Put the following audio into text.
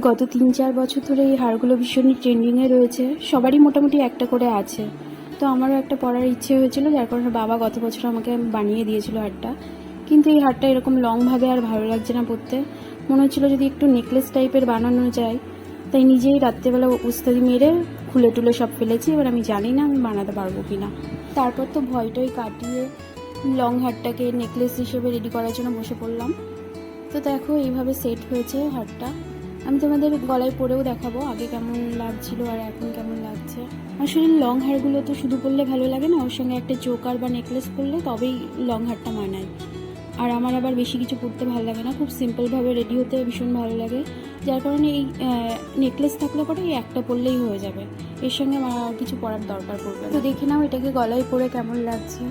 গত 3-4 বছর ধরে এই হারগুলো ভীষণই ট্রেন্ডিংয়ে রয়েছে, সবারই মোটামুটি একটা করে আছে। তো আমারও একটা পরার ইচ্ছে হয়েছিল, যার কারণে বাবা গত বছর আমাকে বানিয়ে দিয়েছিল হারটা। কিন্তু এই হারটা এরকম লংভাবে আর ভালো লাগছে না পরতে, মনে হচ্ছিলো যদি একটু নেকলেস টাইপের বানানো যায়। তাই নিজেই রাত্রেবেলা উস্তাদি মেরে খুলে টুলে সব ফেলেছি। এবার আমি জানি না আমি বানাতে পারবো কি না। তারপর তো ভয়টাই কাটিয়ে লং হারটাকে নেকলেস হিসেবে রেডি করার জন্য বসে পড়লাম। তো দেখো এইভাবে সেট হয়েছে হারটা। আমি তোমাদের গলায় পরেও দেখাবো আগে কেমন লাগছিল আর এখন কেমন লাগছে। আসলে লং হারগুলো তো শুধু পরলে ভালো লাগে না, ওর সঙ্গে একটা চোকার বা নেকলেস পরলে তবেই লং হারটা মানায়। আর আমার আবার বেশি কিছু পরতে ভালো লাগে না, খুব সিম্পলভাবে রেডি হতে ভীষণ ভালো লাগে। যার কারণে এই নেকলেস থাকলে পরে এই একটা পরলেই হয়ে যাবে, এর সঙ্গে আমার কিছু পরার দরকার পড়বে। তো দেখে নাও এটাকে গলায় পরে কেমন লাগছে।